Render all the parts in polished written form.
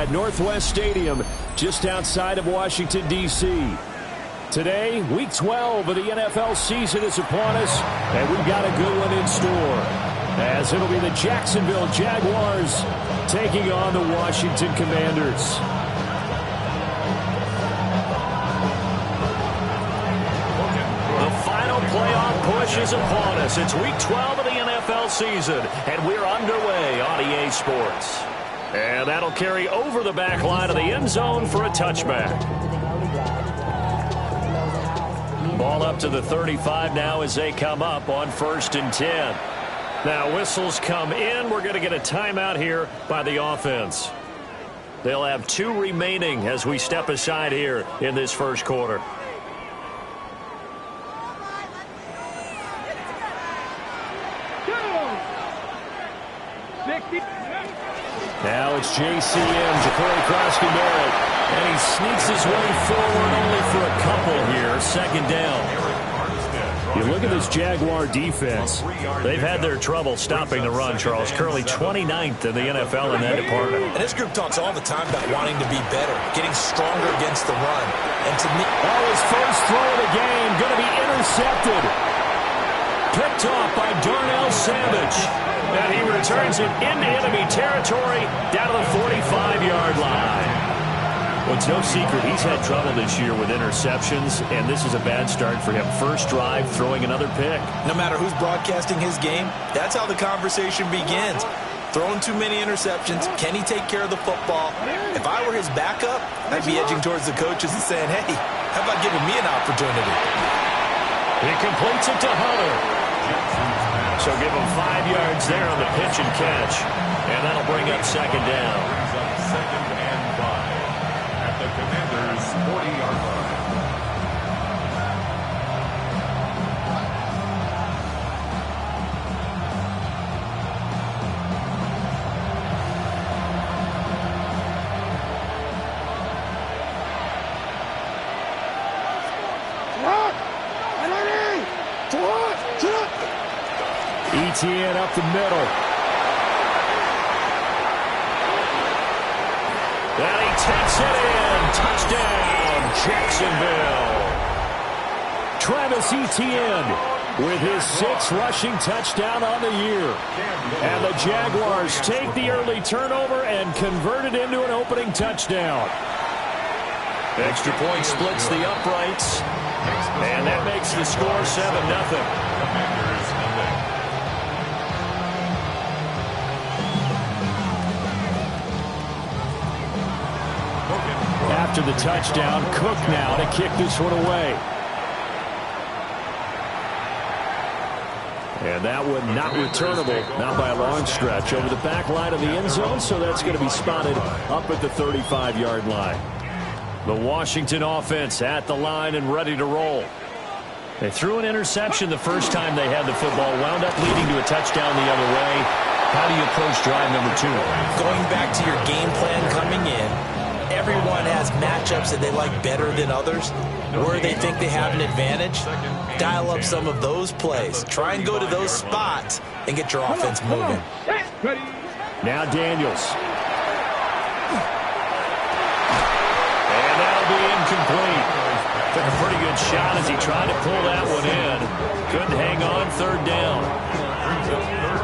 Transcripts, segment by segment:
at Northwest Stadium just outside of Washington, D.C. Today, Week 12 of the NFL season is upon us, and we've got a good one in store, as it'll be the Jacksonville Jaguars taking on the Washington Commanders. Playoff push is upon us. It's Week 12 of the NFL season, and we're underway on EA Sports. And that'll carry over the back line of the end zone for a touchback. Ball up to the 35 now as they come up on 1st and 10. Now whistles come in. We're going to get a timeout here by the offense. They'll have 2 remaining as we step aside here in this first quarter. Now it's JCM, Ja'Cory Cross-Barrett, and he sneaks his way forward only for a couple here, 2nd down. You look at this Jaguar defense. They've had their trouble stopping the run, Charles. Currently 29th in the NFL in that department. And this group talks all the time about wanting to be better, getting stronger against the run. And to me, his first throw of the game going to be intercepted. Picked off by Darnell Savage. And he returns it into enemy territory down to the 45-yard line. Well, it's no secret he's had trouble this year with interceptions, and this is a bad start for him. First drive, throwing another pick. No matter who's broadcasting his game, that's how the conversation begins. Throwing too many interceptions. Can he take care of the football? If I were his backup, I'd be edging towards the coaches and saying, hey, how about giving me an opportunity? He completes it to Hunter. So give him 5 yards there on the pitch and catch. And that'll bring up 2nd down. Brings up 2nd and 5 at the Commanders' 40-yard line. ETN up the middle. And he takes it in. Touchdown, Jacksonville. Travis Etienne with his 6th rushing touchdown on the year. And the Jaguars take the early turnover and convert it into an opening touchdown. Extra point splits the uprights. And that makes the score 7-0. After the touchdown, Cook now to kick this one away. And that one not returnable, not by a long stretch, over the back line of the end zone, so that's going to be spotted up at the 35-yard line. The Washington offense at the line and ready to roll. They threw an interception the first time they had the football, wound up leading to a touchdown the other way. How do you approach drive number 2? Going back to your game plan coming in, everyone has matchups that they like better than others, where they think they have an advantage. Dial up some of those plays. Try and go to those spots and get your offense moving. Now Daniels. And that'll be incomplete. Took a pretty good shot as he tried to pull that one in. Couldn't hang on, 3rd down.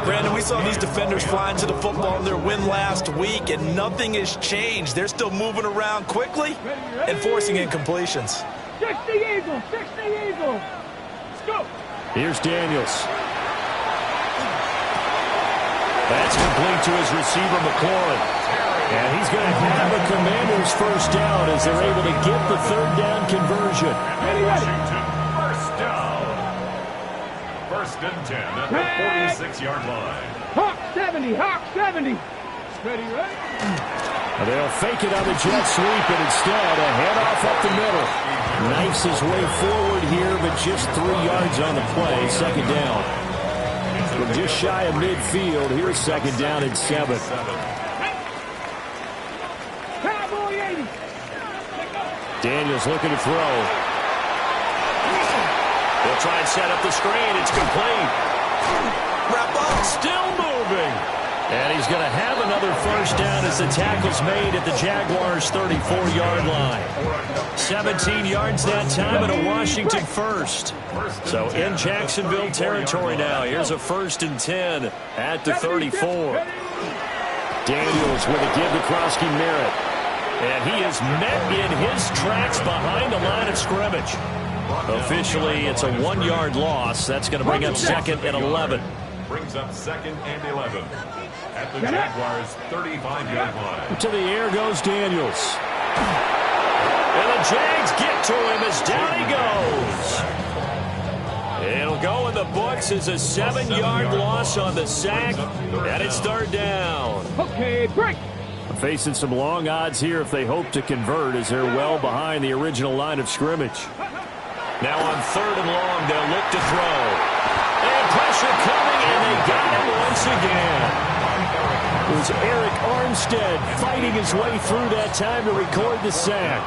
Brandon, we saw these defenders flying to the football in their win last week, and nothing has changed. They're still moving around quickly and forcing incompletions. 60 Eagles, 60 Eagles. Let's go. Here's Daniels. That's complete to his receiver, McLaurin. And he's going to have the Commanders' first down as they're able to get the 3rd down conversion. Washington, first down. 1st and 10 at the 46-yard line. Hawk 70, Hawk 70. Ready, right? They'll fake it on the jet sweep, and instead a handoff up the middle. Knifes his way forward here, but just 3 yards on the play. 2nd down. From just shy of midfield, here's 2nd down and 7. Daniels looking to throw. They'll try and set up the screen. It's complete. Wrap up. Still moving. And he's going to have another first down as the tackle's made at the Jaguars' 34-yard line. 17 yards that time and a Washington first. So in Jacksonville territory now. Here's a 1st and 10 at the 34. Daniels with a give to Krosky Merritt. And he is met in his tracks behind the line of scrimmage. Officially, it's a 1-yard loss. That's going to bring up 2nd and 11. Brings up 2nd and 11 at the Jaguars' 35-yard line. To the air goes Daniels. And the Jags get to him as down he goes. It'll go in the books as a 7-yard loss on the sack, and it's 3rd down. Okay, break. Facing some long odds here if they hope to convert, as they're well behind the original line of scrimmage. Now on 3rd and long, they'll look to throw. And pressure coming, and they got him once again. It was Eric Armstead fighting his way through that time to record the sack.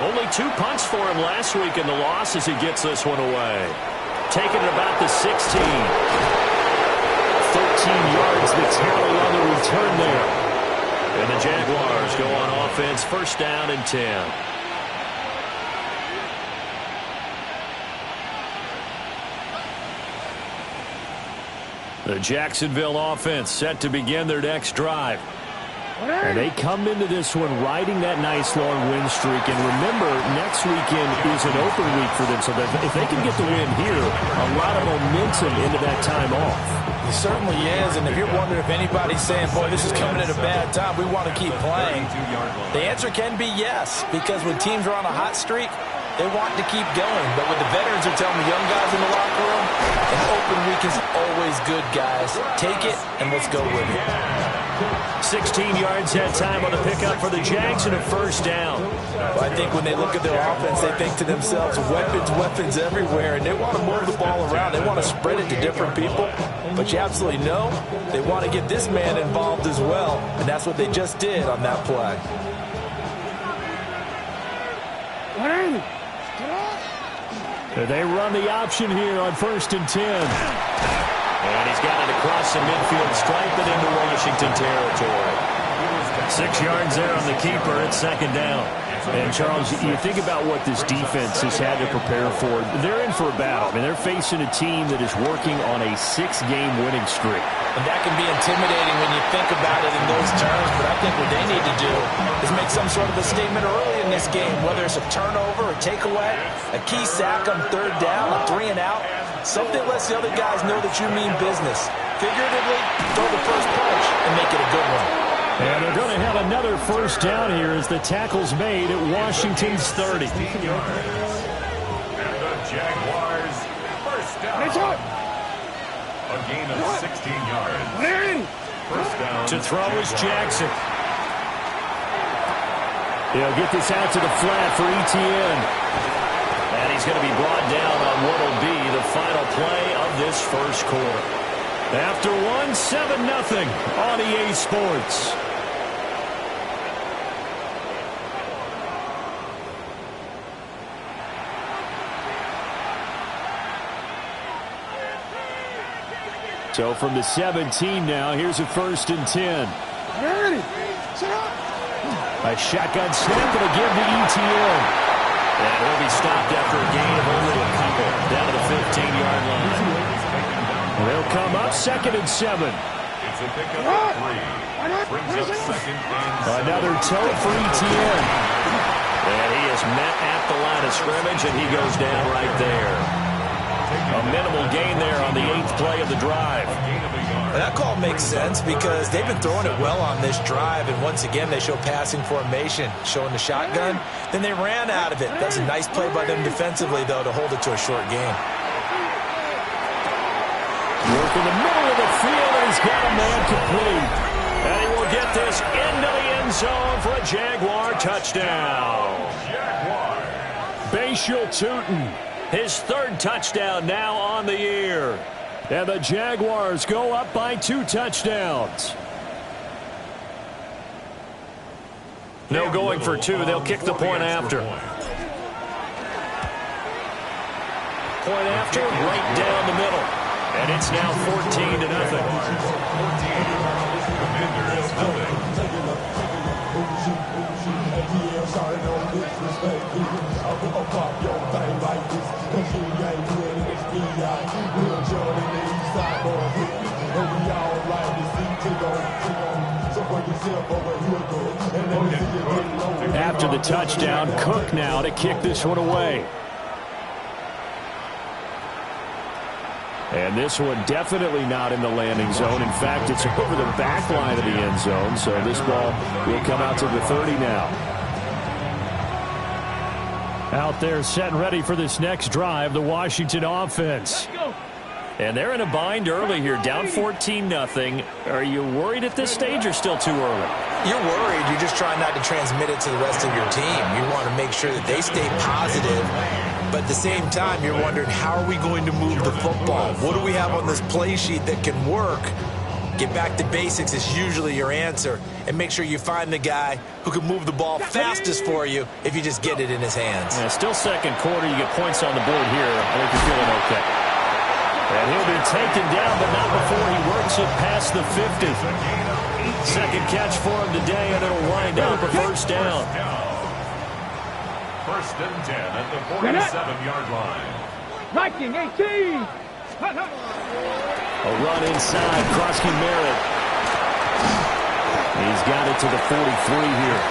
Only 2 punts for him last week in the loss as he gets this one away. Taking it about the 16. 13 yards the tally on the return there. And the Jaguars go on offense, 1st down and 10. The Jacksonville offense set to begin their next drive. And they come into this one riding that nice long win streak. And remember, next weekend is an open week for them. So that if they can get the win here, a lot of momentum into that time off. It certainly is. And if you're wondering if anybody's saying, boy, this is coming at a bad time, we want to keep playing, the answer can be yes. Because when teams are on a hot streak, they want to keep going. But what the veterans are telling the young guys in the locker room, an open week is always good, guys. Take it, and let's go with it. 16 yards that time on the pickup for the Jags and a 1st down. Well, I think when they look at their offense, they think to themselves, weapons everywhere, and they want to move the ball around. They want to spread it to different people. But you absolutely know they want to get this man involved as well, and that's what they just did on that play. They run the option here on 1st and 10. And he's got it across the midfield stripe and into Washington territory. 6 yards there on the keeper at 2nd down. And, Charles, you think about what this defense has had to prepare for. They're in for a battle. I mean, they're facing a team that is working on a 6-game winning streak. And that can be intimidating when you think about it in those terms, but I think what they need to do is make some sort of a statement early in this game, whether it's a turnover, a takeaway, a key sack on 3rd down, a 3 and out. Something lets the other guys know that you mean business. Figuratively, throw the first punch and make it a good one. And they're going to have another 1st down here as the tackle's made at Washington's 30. And the Jaguars' 1st down. A gain of 16 yards. 1st down. To throw is Jackson. He'll get this out to the flat for Etienne. And he's going to be brought down on what will be the final play of this 1st quarter. After 7-0 on EA Sports. So from the 17 now, here's a 1st and 10. A shotgun snap and a give to Etienne. And he'll be stopped after a gain of only a couple down to the 15-yard line. They'll come up 2nd and 7. It's a pickup of 3. Brings up 2nd and 7. Another toe for Etienne. And he is met at the line of scrimmage, and he goes down right there. A minimal gain there on the 8th play of the drive. And that call makes sense because they've been throwing it well on this drive, and once again they show passing formation, showing the shotgun. Then they ran out of it. That's a nice play by them defensively, though, to hold it to a short gain. Work in the middle of the field, and he's got a man complete. And he will get this into the end zone for a Jaguar touchdown. Bashal Tootin, his 3rd touchdown now on the year. And the Jaguars go up by 2 touchdowns. No going for 2. They'll kick the point after. Point after, right down the middle. And it's now 14-0. After the touchdown, Cook now to kick this one away. And this one definitely not in the landing zone. In fact, it's over the back line of the end zone. So this ball will come out to the 30 now. Out there set and ready for this next drive, the Washington offense. And they're in a bind early here, down 14-0. Are you worried at this stage or still too early? You're worried. You're just trying not to transmit it to the rest of your team. You want to make sure that they stay positive. But at the same time, you're wondering, how are we going to move the football? What do we have on this play sheet that can work? Get back to basics is usually your answer. And make sure you find the guy who can move the ball fastest for you if you just get it in his hands. Yeah, still second quarter. You get points on the board here. I think you're feeling okay. And he'll be taken down, but not before he works it past the 50. Second catch for him today, and it'll wind up a first down. First and 10 at the 47-yard line. Viking 18. A run inside, Krosky Merritt. He's got it to the 43 here.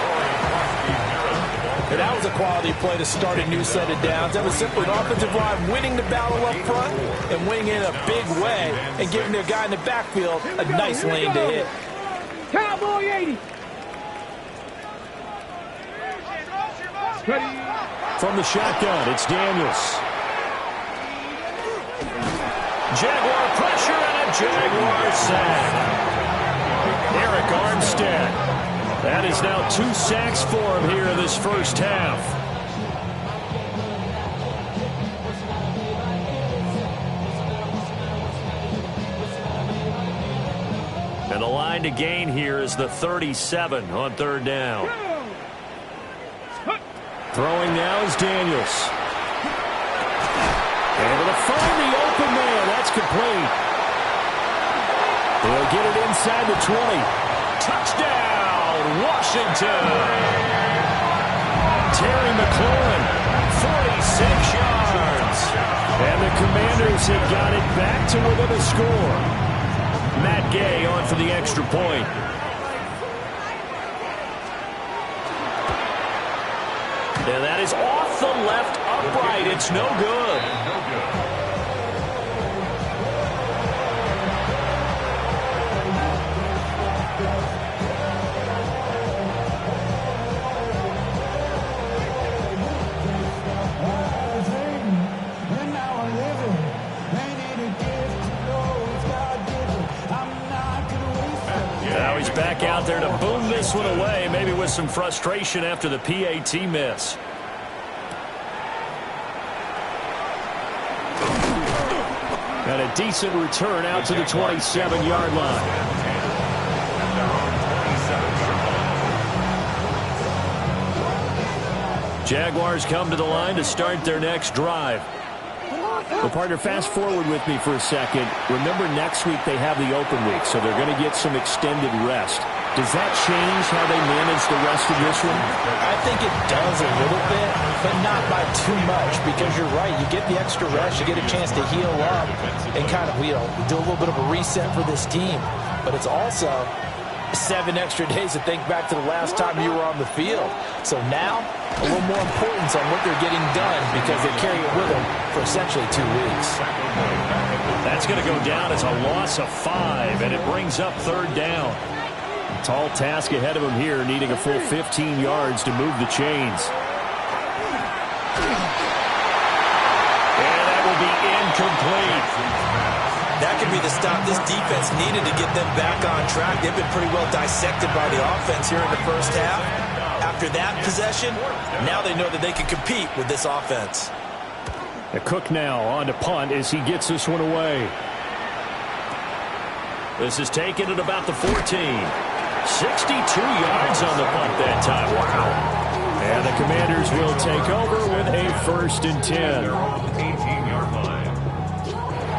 And that was a quality play to start a new set of downs. That was simply an offensive line winning the battle up front and winning in a big way and giving their guy in the backfield a nice lane to hit. Cowboy 80. From the shotgun, it's Daniels. Jaguar pressure and a Jaguar sack. Eric Armstead. That is now 2 sacks for him here in this first half. And the line to gain here is the 37 on third down. Throwing now is Daniels. Able to find the open man. That's complete. They'll get it inside the 20. Touchdown, Washington. Terry McLaurin, 46 yards. And the Commanders have got it back to within a score. Matt Gay on for the extra point. And that is off the left upright. It's no good. Now he's back out there to boom this one away, maybe with some frustration after the PAT miss. And a decent return out to the 27-yard line. Jaguars come to the line to start their next drive. Well, partner, fast forward with me for a second. Remember, next week they have the open week, so they're going to get some extended rest. Does that change how they manage the rest of this one? I think it does a little bit, but not by too much, because you're right. You get the extra rest. You get a chance to heal up and kind of, do a little bit of a reset for this team. But it's also 7 extra days to think back to the last time you were on the field. So now, a little more importance on what they're getting done because they carry it with them for essentially 2 weeks. That's going to go down as a loss of 5, and it brings up third down. Tall task ahead of him here, needing a full 15 yards to move the chains. And that will be incomplete. That could be the stop this defense needed to get them back on track. They've been pretty well dissected by the offense here in the first half. After that possession, now they know that they can compete with this offense. Cook now on to punt as he gets this one away. This is taken at about the 14. 62 yards on the punt that time. Wow. And the Commanders will take over with a 1st and 10.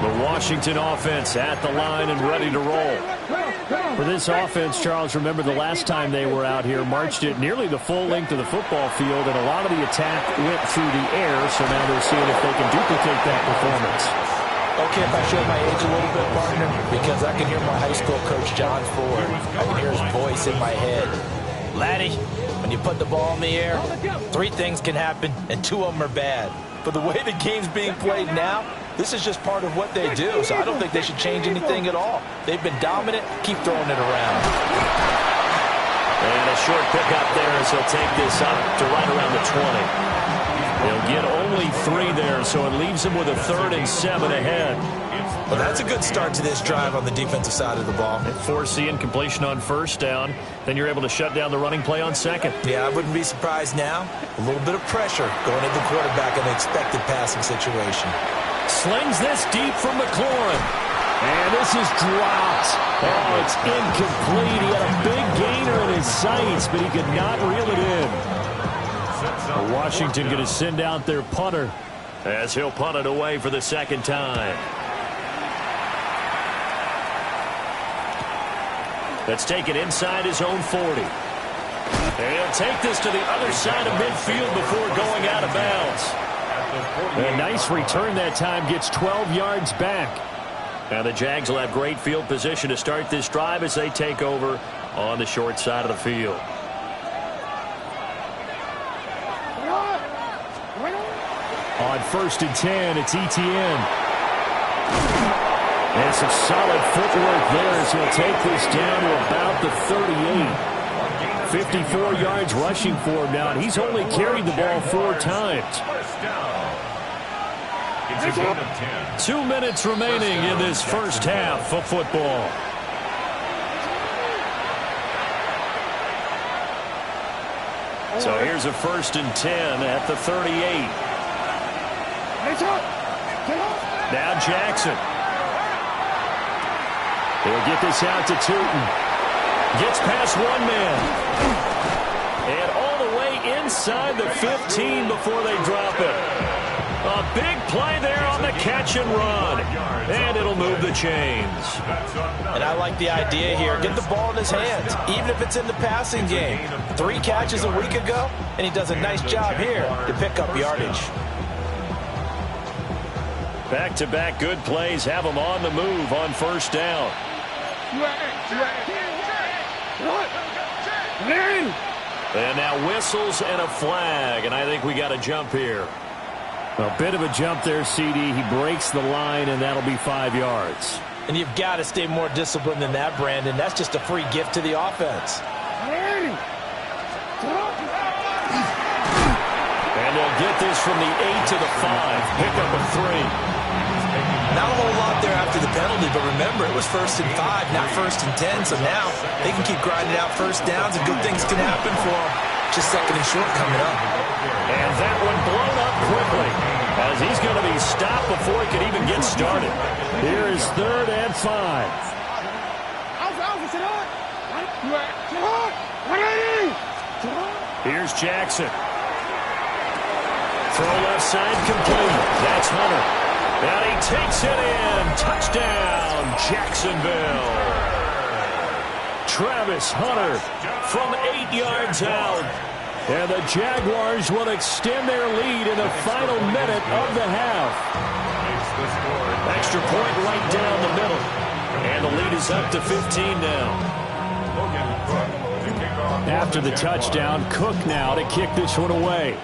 The Washington offense at the line and ready to roll. For this offense, Charles, remember the last time they were out here, marched it nearly the full length of the football field, and a lot of the attack went through the air, so now they're seeing if they can duplicate that performance. Okay, if I show my age a little bit, partner, because I can hear my high school coach, John Ford. I can hear his voice in my head. Laddie, when you put the ball in the air, 3 things can happen, and 2 of them are bad. But the way the game's being played now, this is just part of what they do, so I don't think they should change anything at all. They've been dominant. Keep throwing it around. And a short pickup there as he'll take this up to right around the 20. They'll get only 3 there, so it leaves them with a 3rd and 7 ahead. Well, that's a good start to this drive on the defensive side of the ball. They force the incompletion on 1st down. Then you're able to shut down the running play on 2nd. Yeah, I wouldn't be surprised now. A little bit of pressure going into the quarterback in the expected passing situation. Slings this deep from McLaurin. And this is dropped. Oh, it's incomplete. He had a big gainer in his sights, but he could not reel it in. Washington going to send out their punter as he'll punt it away for the 2nd time. That's taken inside his own 40. And he'll take this to the other side of midfield before going out of bounds. A nice return that time, gets 12 yards back. Now the Jags will have great field position to start this drive as they take over on the short side of the field. On 1st and 10, it's Etienne. And some solid footwork there as he'll take this down to about the 38. 54 yards rushing for him now, and he's only carried the ball 4 times. 2 minutes remaining in this first half of football. So here's a 1st and 10 at the 38. Now Jackson. He'll get this out to Tootin. Gets past 1 man. And all the way inside the 15 before they drop it. A big play there on the catch and run. And it'll move the chains. And I like the idea here. Get the ball in his hands, even if it's in the passing game. 3 catches a week ago, and he does a nice job here to pick up yardage. Back-to-back good plays have him on the move on 1st down. And now whistles and a flag, and I think we got a jump here. A bit of a jump there, CD. He breaks the line, and that'll be 5 yards. And you've got to stay more disciplined than that, Brandon. That's just a free gift to the offense. And they'll get this from the 8 to the 5. Pick up a 3. Not a whole lot there after the penalty, but remember, it was 1st and 5, not 1st and 10. So now they can keep grinding out 1st downs, and good things can happen for them. Just 2nd and short coming up. And that one blown up quickly as he's going to be stopped before he could even get started. Here is 3rd and 5. Here's Jackson. Throw left side complete. That's Hunter. And he takes it in. Touchdown, Jacksonville. Travis Hunter from 8 yards out. And the Jaguars will extend their lead in the final minute of the half. Extra point right down the middle. And the lead is up to 15 now. After the touchdown, Cook now to kick this one away.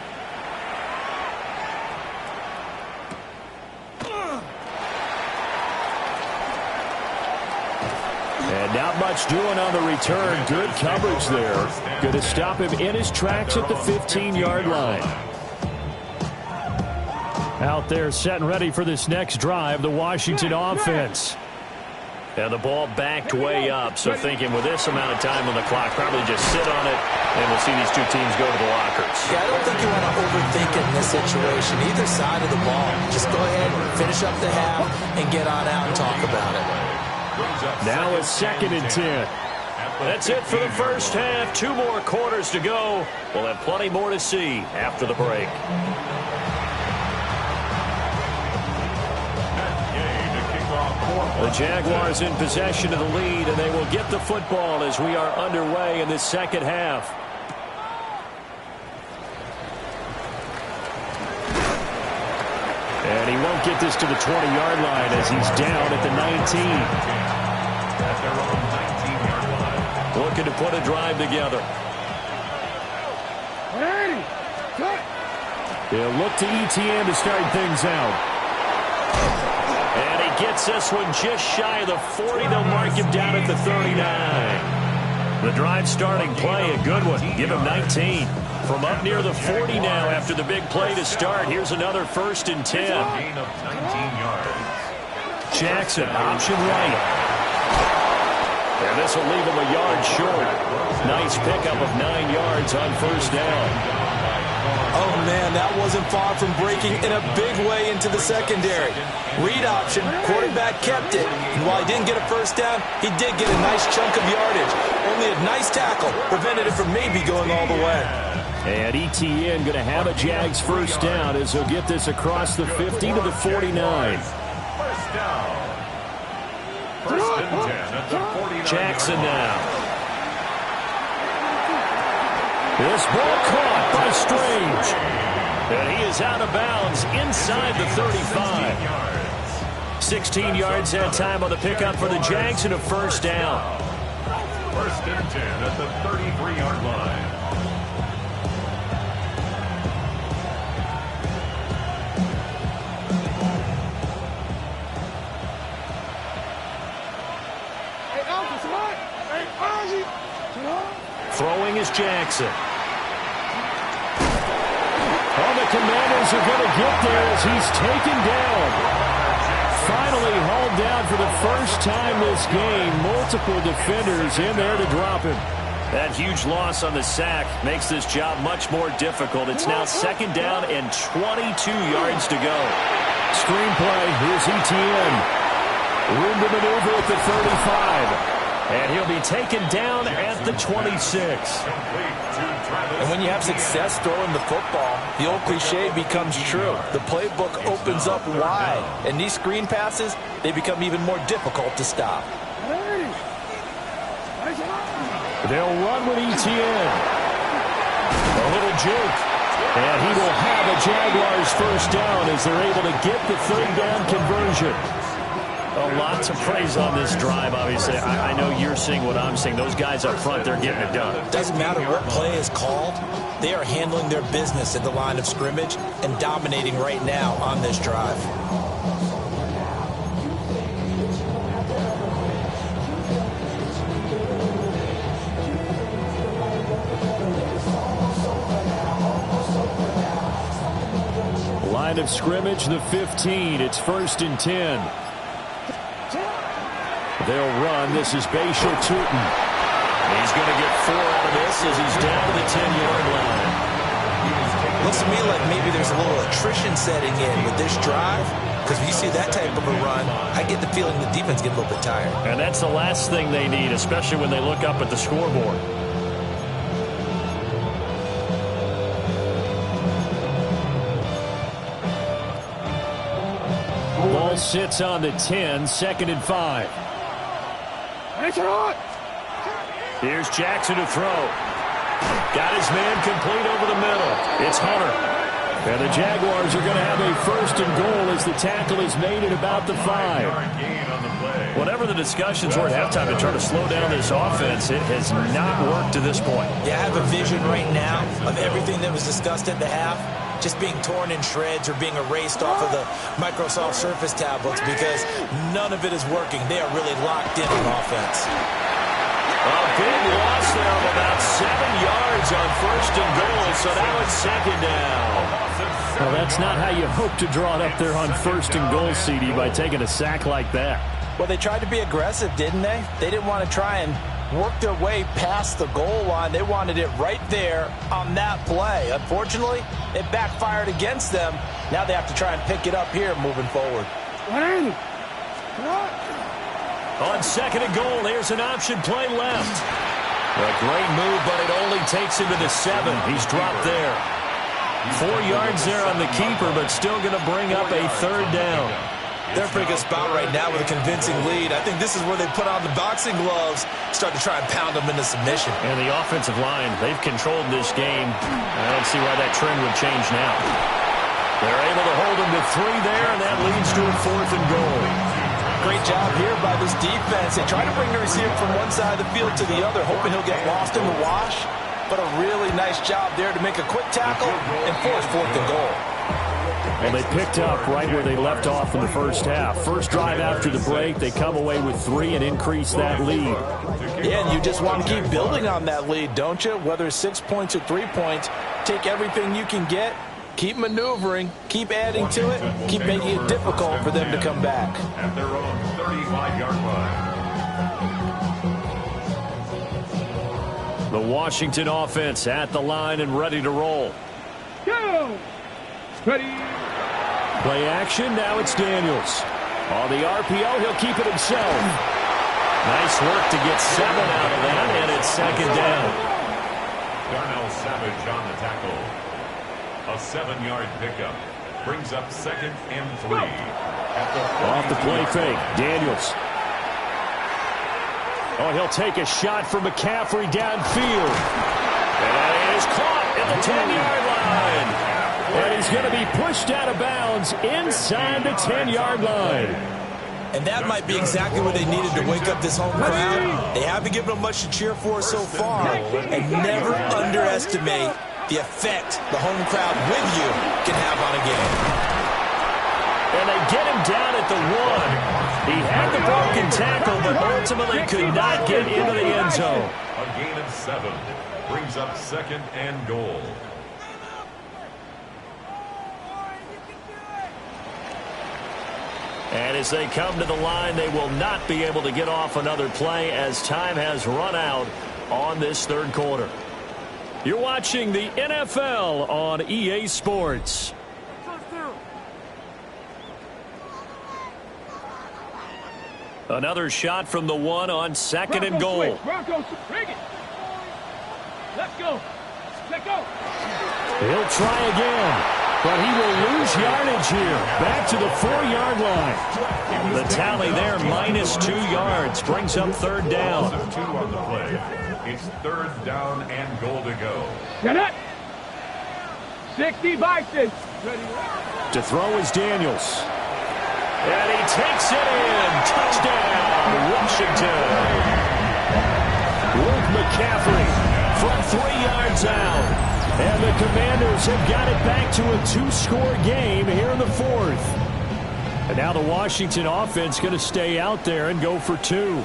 And not much doing on the return. Good coverage there. Going to stop him in his tracks at the 15-yard line. Out there set and ready for this next drive, the Washington offense. And the ball backed way up, so thinking with this amount of time on the clock, probably just sit on it, and we'll see these 2 teams go to the lockers. Yeah, I don't think you want to overthink it in this situation. Either side of the ball. Just go ahead, finish up the half, and get on out and talk about it. Now it's 2nd and 10. That's it for the first half. 2 more quarters to go. We'll have plenty more to see after the break. The Jaguars in possession of the lead, and they will get the football as we are underway in this second half. And he won't get this to the 20-yard line as he's down at the 19. At their own 19-yard line. Looking to put a drive together. He'll look to ETN to start things out. And he gets this one just shy of the 40. They'll mark him down at the 39. The drive starting play, a good one. Give him 19. From up near the 40 now after the big play to start. Here's another 1st and 10. Gain of 19 yards. Jackson, option right. And this will leave him a yard short. Nice pickup of 9 yards on 1st down. Oh, man, that wasn't far from breaking in a big way into the secondary. Read option, quarterback kept it. And while he didn't get a 1st down, he did get a nice chunk of yardage. Only a nice tackle prevented it from maybe going all the way. And ETN going to have a Jags 1st down as he'll get this across the 50 to the 49. 1st down. 1st and 10 at the 49. Jackson now. This ball caught by Strange. And he is out of bounds inside the 35. 16 yards that time on the pickup for the Jags and a 1st down. 1st and 10 at the 33-yard line. Throwing is Jackson. Oh, the Commanders are going to get there as he's taken down. Finally hauled down for the first time this game. Multiple defenders in there to drop him. That huge loss on the sack makes this job much more difficult. It's now 2nd down and 22 yards to go. Screenplay, here's ETN. Room to maneuver at the 35. And he'll be taken down at the 26. And when you have success throwing the football, the old cliche becomes true. The playbook opens up wide. And these screen passes, they become even more difficult to stop. They'll run with ETN. A little juke. And he will have a Jaguars 1st down as they're able to get the 3rd down conversion. A lot to praise on this drive, obviously. I know you're seeing what I'm seeing. Those guys up front, they're getting it done. Doesn't matter what play is called. They are handling their business at the line of scrimmage and dominating right now on this drive. Line of scrimmage, the 15. It's 1st and 10. They'll run. This is Bashal Tootin. He's going to get 4 out of this as he's down to the 10-yard line. Looks to me like maybe there's a little attrition setting in with this drive, because when you see that type of a run, I get the feeling the defense gets a little bit tired. And that's the last thing they need, especially when they look up at the scoreboard. Ball sits on the 10, 2nd and 5. Here's Jackson to throw. Got his man complete over the middle. It's Hunter. And the Jaguars are going to have a 1st and goal as the tackle is made at about the 5. Whatever the discussions were at halftime to try to slow down this offense, it has not worked to this point. Yeah, I have a vision right now of everything that was discussed at the half just being torn in shreds or being erased off of the Microsoft Surface tablets because none of it is working. They are really locked in on offense. A big loss there of about 7 yards on 1st and goal, so now it's 2nd down. Well, that's not how you hope to draw it up there on 1st and goal, CD, by taking a sack like that. Well, they tried to be aggressive, didn't they? They didn't want to try and work their way past the goal line. They wanted it right there on that play. Unfortunately, it backfired against them. Now they have to try and pick it up here moving forward. On 2nd and goal, here's an option play left. A great move, but it only takes him to the 7. He's dropped there. 4 yards there on the keeper, but still going to bring up a 3rd down. They're in a pretty good spot right now with a convincing lead. I think this is where they put on the boxing gloves, start to try and pound them into submission. And the offensive line, they've controlled this game. I don't see why that trend would change now. They're able to hold them to 3 there, and that leads to a 4th and goal. Great job here by this defense. They try to bring the receiver from one side of the field to the other, hoping he'll get lost in the wash. But a really nice job there to make a quick tackle and force 4th and goal. Well, they picked up right where they left off in the first half. First drive after the break, they come away with 3 and increase that lead. Yeah, and you just want to keep building on that lead, don't you? Whether it's 6 points or 3 points, take everything you can get, keep maneuvering, keep adding to it, keep making it difficult for them to come back. At their own 35-yard line. The Washington offense at the line and ready to roll. Go! Ready. Play action, now it's Daniels. On the RPO, he'll keep it himself. Nice work to get 7 out of that, and it's 2nd down. Darnell Savage on the tackle. A 7-yard pickup. Brings up 2nd and 3. Off the play fake, Daniels. Oh, he'll take a shot from McCaffrey downfield. And it is caught at the 10-yard line. And he's going to be pushed out of bounds inside the 10-yard line. And that might be exactly what they needed to wake up this home crowd. They haven't given them much to cheer for so far. And never underestimate the effect the home crowd with you can have on a game. And they get him down at the 1. He had the broken tackle, but ultimately could not get into the end zone. A gain of 7. Brings up 2nd and goal. And as they come to the line, they will not be able to get off another play as time has run out on this 3rd quarter. You're watching the NFL on EA Sports. Another shot from the 1 on 2nd and goal. Broncos, bring it. Let's go. Let's go. He'll try again, but he will lose yardage here. Back to the 4-yard line. The tally there, -2 yards, brings up 3rd down. 2 on the play. It's 3rd down and goal to go. Get it. 60 Bison. To throw is Daniels. And he takes it in. Touchdown, Washington. Luke McCaffrey from 3 yards out. And the Commanders have got it back to a 2-score game here in the 4th. And now the Washington offense going to stay out there and go for 2.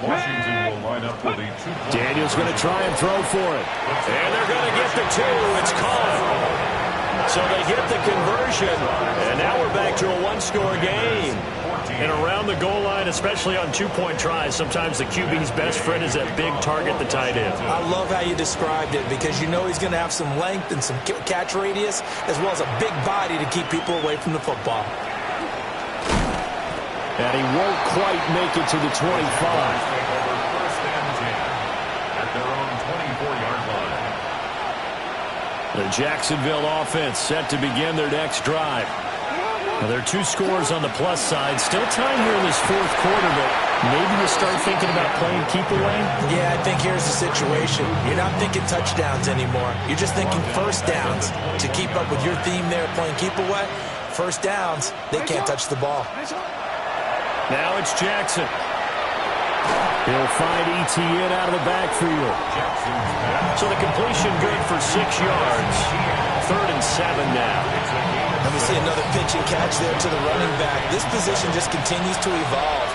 Washington will line up with a 2-point. Daniels going to try and throw for it. And they're going to get the 2. It's caught. So they get the conversion. And now we're back to a 1-score game. And around the goal line, especially on 2-point tries, sometimes the QB's best friend is that big target, the tight end. I love how you described it because you know he's going to have some length and some catch radius as well as a big body to keep people away from the football. And he won't quite make it to the 25. First and 10 at their own 24-yard line. The Jacksonville offense set to begin their next drive. Well, there are 2 scores on the plus side. Still time here in this 4th quarter, but maybe you start thinking about playing keep away? Yeah, I think here's the situation. You're not thinking touchdowns anymore. You're just thinking first downs. To keep up with your theme there playing keep away, first downs, they can't touch the ball. Now it's Jackson. He'll find Etienne out of the backfield. So the completion good for 6 yards. 3rd and 7 now. And we see another pitch and catch there to the running back. This position just continues to evolve.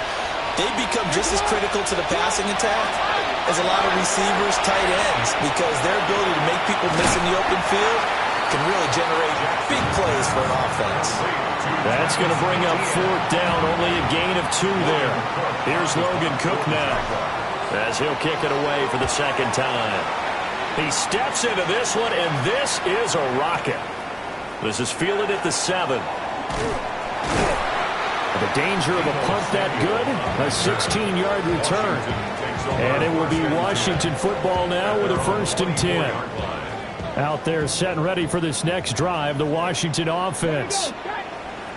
They become just as critical to the passing attack as a lot of receivers, tight ends, because their ability to make people miss in the open field can really generate big plays for an offense. That's going to bring up 4th down, only a gain of 2 there. Here's Logan Cook now as he'll kick it away for the 2nd time. He steps into this one, and this is a rocket. This is fielded at the 7. The danger of a punt that good, a 16-yard return. And it will be Washington football now with a 1st and 10. Out there set and ready for this next drive, the Washington offense.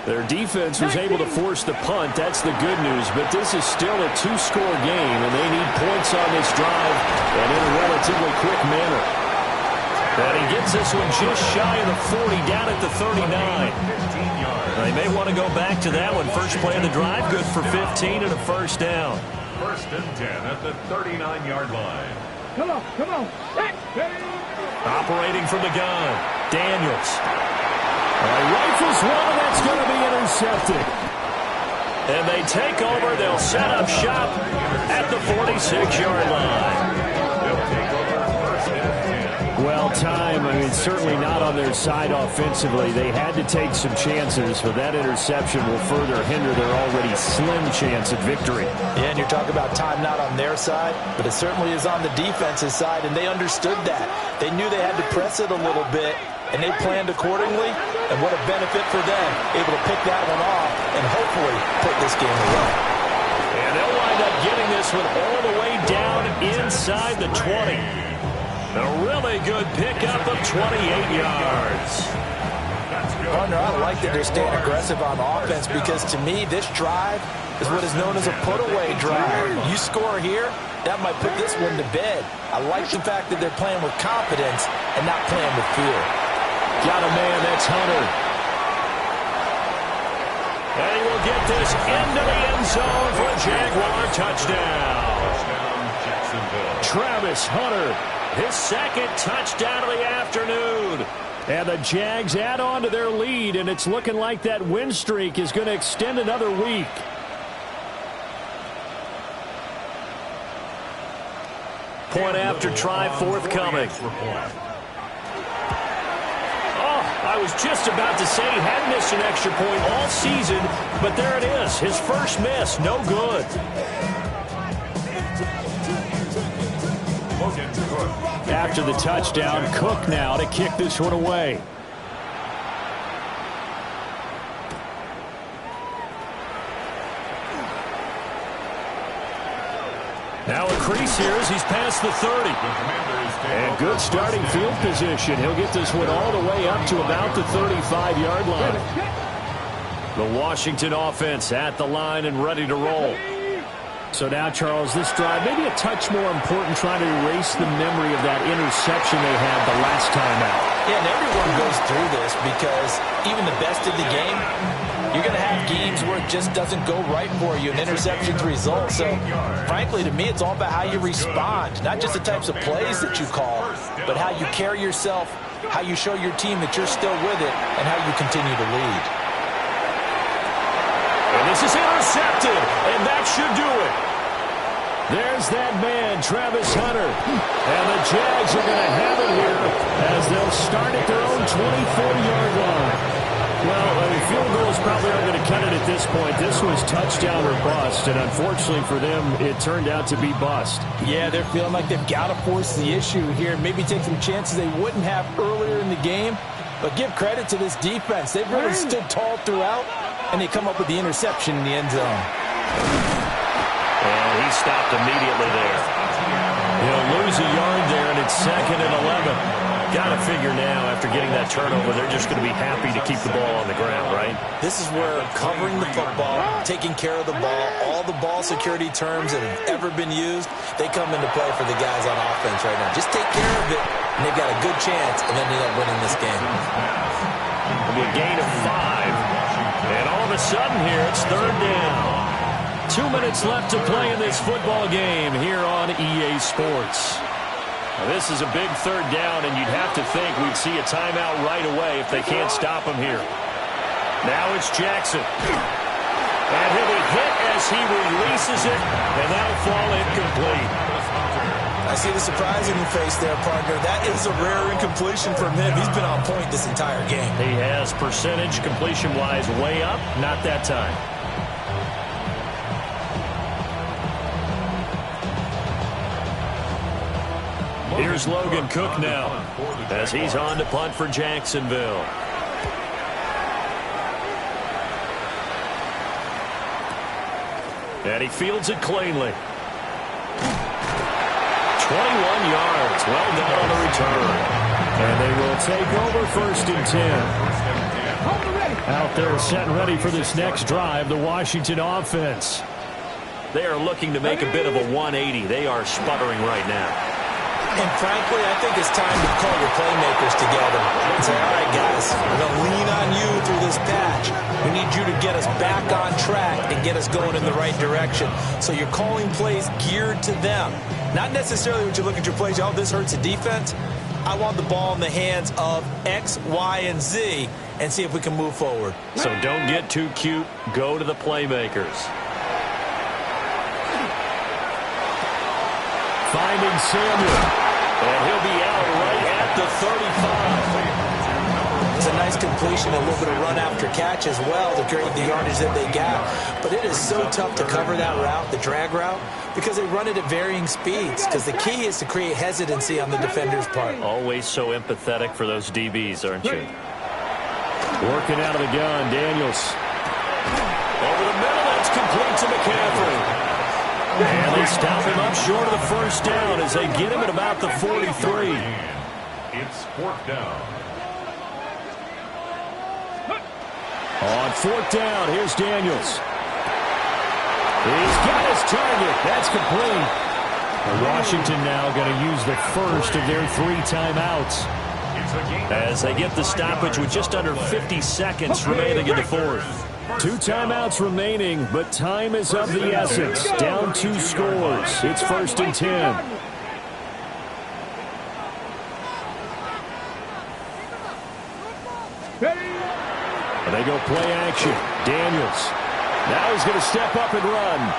Their defense was able to force the punt. That's the good news. But this is still a two-score game, and they need points on this drive and in a relatively quick manner. And he gets this one just shy of the 40, down at the 39. They may want to go back to that one. First play of the drive, good for 15 and a first down. First and 10 at the 39-yard line. Come on, come on. Operating from the gun, Daniels. He rifles one, and that's going to be intercepted. And they take over. They'll set up shop at the 46-yard line. They'll take over first and 10. Well, time, certainly not on their side offensively. They had to take some chances, but that interception will further hinder their already slim chance at victory. Yeah, and you're talking about time not on their side, but it certainly is on the defense's side, and they understood that. They knew they had to press it a little bit, and they planned accordingly, and what a benefit for them, able to pick that one off and hopefully put this game away. And they'll wind up getting this one all the way down inside the 20. A really good pickup of 28 yards. Partner, I like that they're staying aggressive on offense because to me, this drive is what is known as a put-away drive. You score here, that might put this one to bed. I like the fact that they're playing with confidence and not playing with fear. Got a man, that's Hunter. And he will get this into the end zone for a Jaguar touchdown. Travis Hunter, his second touchdown of the afternoon. And the Jags add on to their lead, and it's looking like that win streak is going to extend another week. Point after try forthcoming. I was just about to say he had missed an extra point all season, but there it is. His first miss, no good. After the touchdown, Cook now to kick this one away. Now a crease here as he's past the 30. And good starting field position. He'll get this one all the way up to about the 35-yard line. The Washington offense at the line and ready to roll. So now, Charles, this drive maybe a touch more important, trying to erase the memory of that interception they had the last time out. Yeah, and everyone goes through this because even the best of the game, you're going to have games where it just doesn't go right for you and interceptions result. So, frankly, to me, it's all about how you respond, not just the types of plays that you call, but how you carry yourself, how you show your team that you're still with it, and how you continue to lead. And this is intercepted, and that should do it. There's that man, Travis Hunter. And the Jags are going to have it here as they'll start at their own 24-yard line. Well, field goals probably aren't going to cut it at this point. This was touchdown or bust, and unfortunately for them, it turned out to be bust. Yeah, they're feeling like they've got to force the issue here, maybe take some chances they wouldn't have earlier in the game. But give credit to this defense. They've really stood tall throughout, and they come up with the interception in the end zone. And he stopped immediately there. He'll lose a yard there, and it's 2nd and 11. Got to figure now, after getting that turnover, they're just going to be happy to keep the ball on the ground, right? This is where covering the football, taking care of the ball, all the ball security terms that have ever been used, they come into play for the guys on offense right now. Just take care of it, and they've got a good chance, and then they end up winning this game. It'll be a gain of 5. And all of a sudden here, it's 3rd down. 2 minutes left to play in this football game here on EA Sports. Now, this is a big 3rd down, and you'd have to think we'd see a timeout right away if they can't stop him here. Now it's Jackson. And he'll be hit as he releases it, and that'll fall incomplete. I see the surprise in your face there, partner. That is a rare incompletion from him. He's been on point this entire game. He has percentage completion-wise way up, not that time. Here's Logan Cook now as he's on to punt for Jacksonville. And he fields it cleanly. 21 yards. Well done on the return. And they will take over 1st and 10. Hold it ready. Out there set and ready for this next drive, the Washington offense. They are looking to make a bit of a 180. They are sputtering right now. And frankly, I think it's time to call your playmakers together and say, all right, guys, we're going to lean on you through this patch. We need you to get us back on track and get us going in the right direction. So you're calling plays geared to them. Not necessarily when you look at your plays, oh, this hurts the defense. I want the ball in the hands of X, Y, and Z and see if we can move forward. So don't get too cute. Go to the playmakers. Finding Samuel. And he'll be out right at the 35. It's a nice completion, a little bit of run after catch as well to create the yardage that they got. But it is so tough to cover that route, the drag route, because they run it at varying speeds. Because the key is to create hesitancy on the defender's part. Always so empathetic for those DBs, aren't you? Working out of the gun, Daniels. Over the middle, that's complete to McCaffrey. And they stop him up short of the first down as they get him at about the 43. It's fourth down. On fourth down, here's Daniels. He's got his target. That's complete. And Washington now going to use the first of their 3 timeouts. As they get the stoppage with just under 50 seconds remaining in the fourth. 2 timeouts remaining, but time is of the essence. Down 2 scores. It's first and 10. And they go play action. Daniels. Now he's going to step up and run.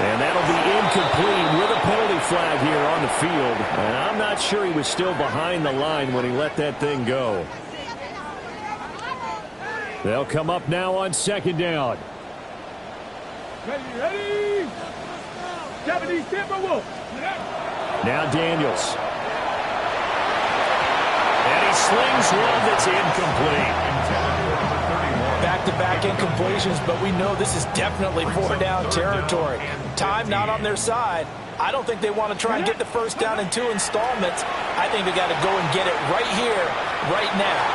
And that'll be incomplete with a penalty flag here on the field. And I'm not sure he was still behind the line when he let that thing go. They'll come up now on second down. Ready? Japanese Timberwolves. Now Daniels. And he slings one that's incomplete. Back-to-back incompletions, but we know this is definitely 4-down territory. Time not on their side. I don't think they want to try and get the first down in 2 installments. I think they got to go and get it right here, right now.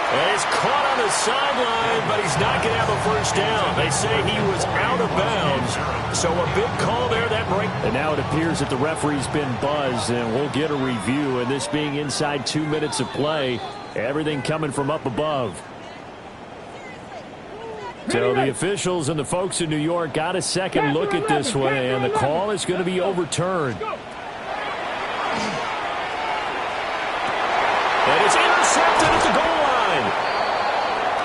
And he's caught on the sideline, but he's not going to have a first down. They say he was out of bounds. So a big call there, that break. And now it appears that the referee's been buzzed, and we'll get a review. And this being inside 2 minutes of play, everything coming from up above. So the officials and the folks in New York got a second look at this one, and the call is going to be overturned. And it's intercepted at the goal line.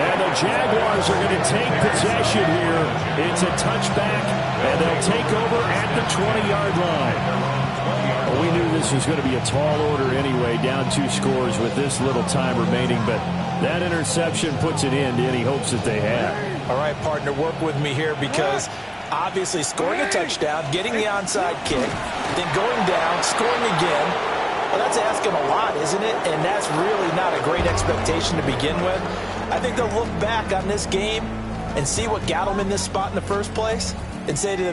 And the Jaguars are going to take possession here. It's a touchback, and they'll take over at the 20-yard line. Well, we knew this was going to be a tall order anyway, down 2 scores with this little time remaining, but that interception puts an end to any hopes that they had. All right, partner, work with me here because obviously scoring a touchdown, getting the onside kick, then going down, scoring again. Well, that's asking a lot, isn't it? And that's really not a great expectation to begin with. I think they'll look back on this game and see what got them in this spot in the first place and say to themselves,